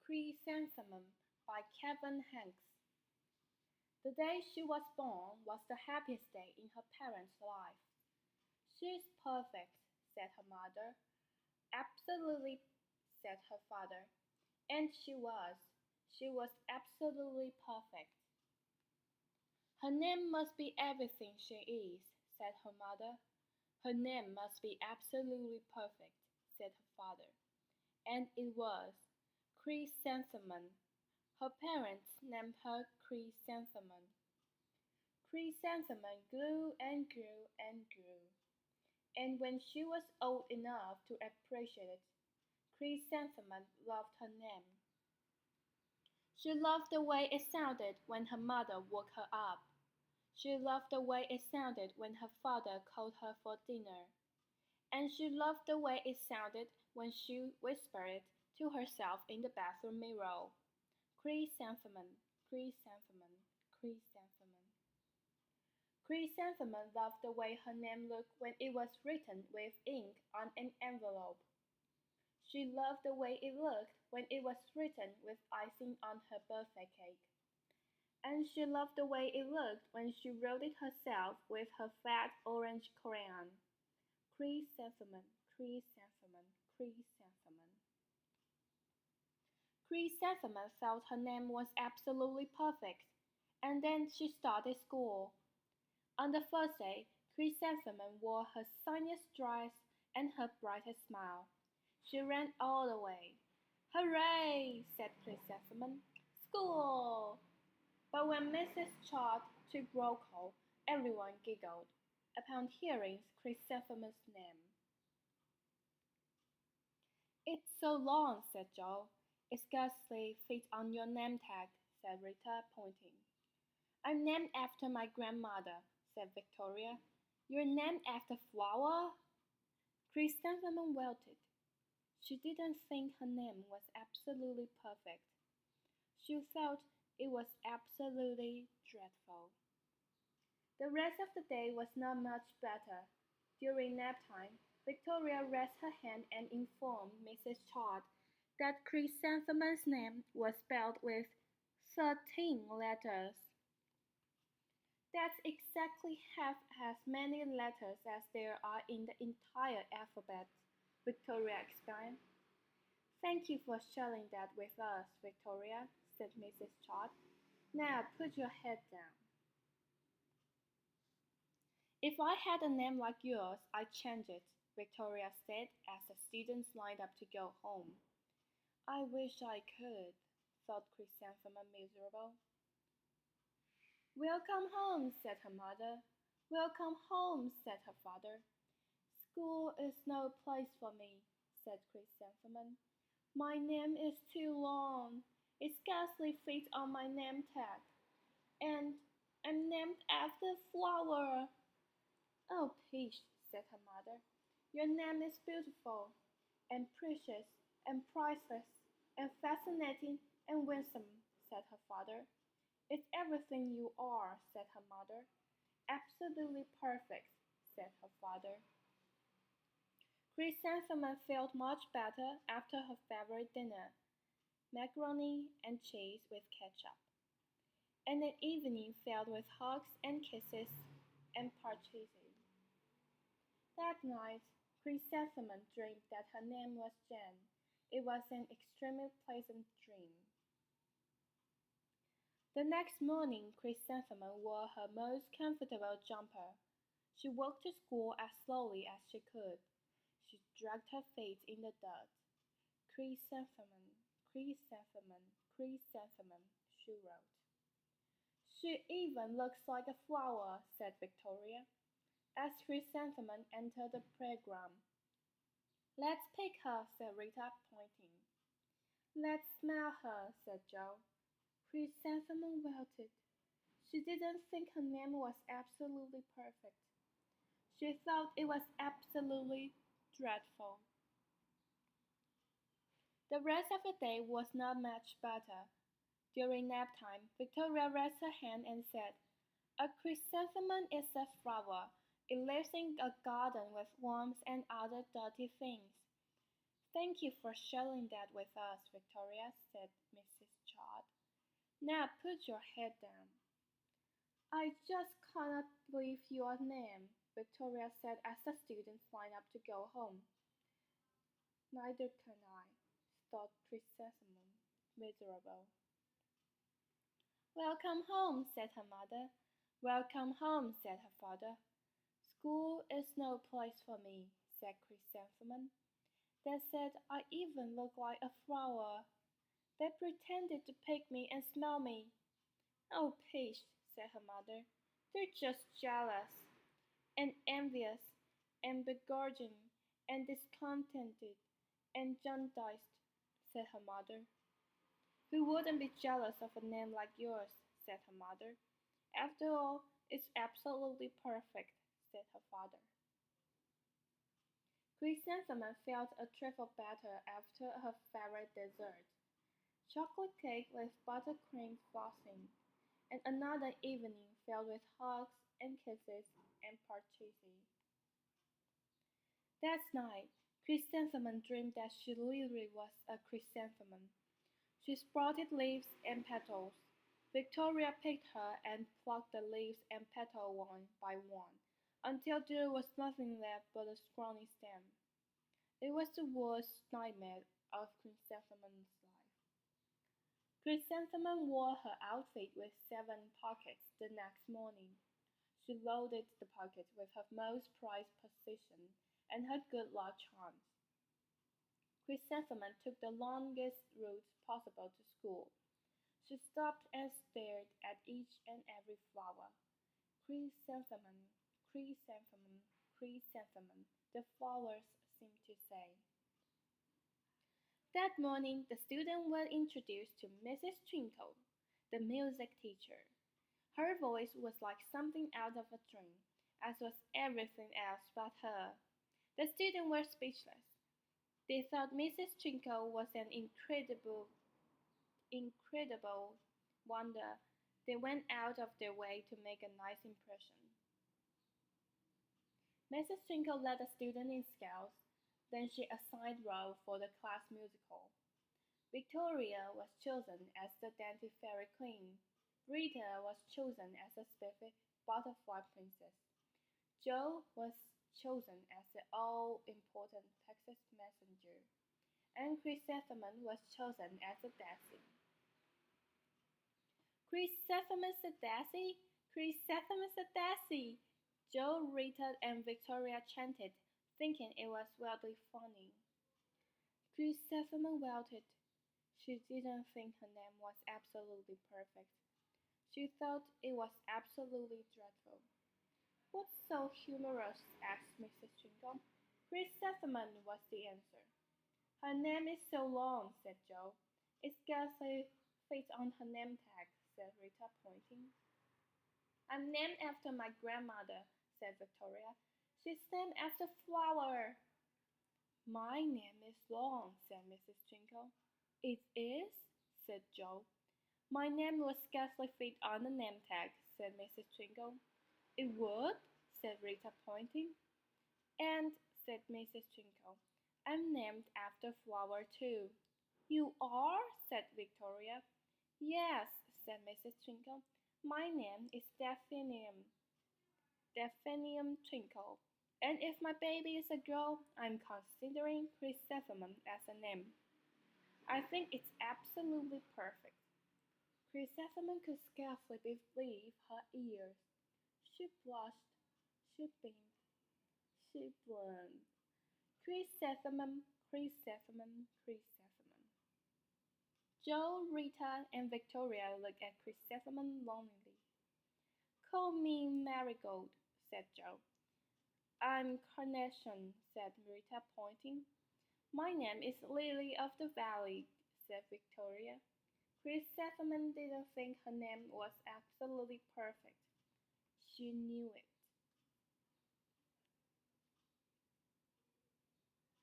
Chrysanthemum by Kevin Henkes. The day she was born was the happiest day in her parents' life. "She's perfect," said her mother. "Absolutely," said her father. And she was. She was absolutely perfect. "Her name must be everything she is," said her mother. "Her name must be absolutely perfect," said her father. And it was. Chrysanthemum. Her parents named her Chrysanthemum. Chrysanthemum grew and grew and grew. And when she was old enough to appreciate it, Chrysanthemum loved her name. She loved the way it sounded when her mother woke her up. She loved the way it sounded when her father called her for dinner. And she loved the way it sounded when she whispered it to herself in the bathroom mirror. Chrysanthemum, chrysanthemum, chrysanthemum. Chrysanthemum loved the way her name looked when it was written with ink on an envelope. She loved the way it looked when it was written with icing on her birthday cake. And she loved the way it looked when she wrote it herself with her fat orange crayon. Chrysanthemum, chrysanthemum, chrysanthemum. Chrysanthemum felt her name was absolutely perfect, and then she started school. On the first day, Chrysanthemum wore her sunniest dress and her brightest smile. She ran all the way. "Hooray!" said Chrysanthemum. "School!" But when Mrs. Chard took roll call, everyone giggled upon hearing Chrysanthemum's name. "It's so long," said Joe. "It scarcely fits on your name tag," said Rita, pointing. "I'm named after my grandmother," said Victoria. "You're named after flower?" Chrysanthemum wilted. She didn't think her name was absolutely perfect. She felt it was absolutely dreadful. The rest of the day was not much better. During nap time, Victoria raised her hand and informed Mrs. Chard that Chrysanthemum's name was spelled with 13 letters. "That's exactly half as many letters as there are in the entire alphabet," Victoria explained. "Thank you for sharing that with us, Victoria," said Mrs. Chard. "Now put your head down." "If I had a name like yours, I'd change it," Victoria said as the students lined up to go home. "I wish I could," thought Chrysanthemum miserable. "Welcome home," said her mother. "Welcome home," said her father. "School is no place for me," said Chrysanthemum. "My name is too long. It scarcely fits on my name tag. And I'm named after a flower." "Oh, pish," said her mother. "Your name is beautiful, and precious, and priceless, and fascinating, and winsome," said her father. "It's everything you are," said her mother. "Absolutely perfect," said her father. Chrysanthemum felt much better after her favorite dinner, macaroni and cheese with ketchup, and an evening filled with hugs and kisses and purchases. That night, Chrysanthemum dreamed that her name was Jane. It was an extremely pleasant dream. The next morning, Chrysanthemum wore her most comfortable jumper. She walked to school as slowly as she could. She dragged her feet in the dirt. "Chrysanthemum, chrysanthemum, chrysanthemum," she wrote. "She even looks like a flower," said Victoria, as Chrysanthemum entered the playground. "Let's pick her," said Rita, pointing. "Let's smell her," said Joe. Chrysanthemum wilted. She didn't think her name was absolutely perfect. She thought it was absolutely dreadful. The rest of the day was not much better. During nap time, Victoria raised her hand and said, "A chrysanthemum is a flower. It lives in a garden with worms and other dirty things. Thank you for sharing that with us, Victoria, said Mrs. Todd. Now put your head down. I just cannot believe your name, Victoria said as the students lined up to go home. Neither can I, thought Chrysanthemum, miserable. Welcome home, said her mother. Welcome home, said her father. School is no place for me, said Chrysanthemum. They said I even look like a flower. They pretended to pick me and smell me. Oh, Peach, said her mother. They're just jealous and envious and begrudging and discontented and jaundiced, said her mother. Who wouldn't be jealous of a name like yours, said her mother. After all, it's absolutely perfect, said her father. Chrysanthemum felt a trifle better after her favorite dessert, chocolate cake with buttercream frosting, and another evening filled with hugs and kisses and parcheesi. That night, Chrysanthemum dreamed that she literally was a chrysanthemum. She sprouted leaves and petals. Victoria picked her and plucked the leaves and petals one by one, until there was nothing left but a scrawny stem. It was the worst nightmare of Chrysanthemum's life. Chrysanthemum wore her outfit with 7 pockets the next morning. She loaded the pockets with her most prized possession and her good luck charms. Chrysanthemum took the longest route possible to school. She stopped and stared at each and every flower. Chrysanthemum, chrysanthemum, chrysanthemum, the flowers seemed to say. That morning, the students were introduced to Mrs. Twinkle, the music teacher. Her voice was like something out of a dream, as was everything else but her. The students were speechless. They thought Mrs. Twinkle was an incredible wonder. They went out of their way to make a nice impression. Mrs. Twinkle led the students in scales. Then she assigned roles for the class musical. Victoria was chosen as the dainty fairy queen. Rita was chosen as the spiffy butterfly princess. Jo was chosen as the all-important Texas messenger. And Chrysanthemum was chosen as a daisy. Chrysanthemum a daisy! Chrysanthemum a daisy! Jo, Rita, and Victoria chanted, thinking it was wildly funny. Chrysanthemum wilted. She didn't think her name was absolutely perfect. She thought it was absolutely dreadful. What's so humorous? Asked Mrs. Twinkle. Chrysanthemum was the answer. Her name is so long, said Jo. It scarcely fits on her name tag, said Rita, pointing. I'm named after my grandmother, said Victoria. She's named after flower. My name is long, said Mrs. Twinkle. It is, said Jo. My name would scarcely fit on the name tag, said Mrs. Twinkle. It would, said Rita, pointing. And, said Mrs. Twinkle, I'm named after flower too. You are? said Victoria. Yes, said Mrs. Twinkle. My name is Delphinium Twinkle. And if my baby is a girl, I'm considering Chrysanthemum as a name. I think it's absolutely perfect. Chrysanthemum could scarcely believe her ears. She blushed, she beamed, she bloomed. Chrysanthemum, Chrysanthemum, Chrysanthemum. Jo, Rita, and Victoria looked at Chrysanthemum longingly. Call me Marigold, said Jo. I'm Carnation, said Rita, pointing. My name is Lily of the Valley, said Victoria. Chrysanthemum didn't think her name was absolutely perfect. She knew it.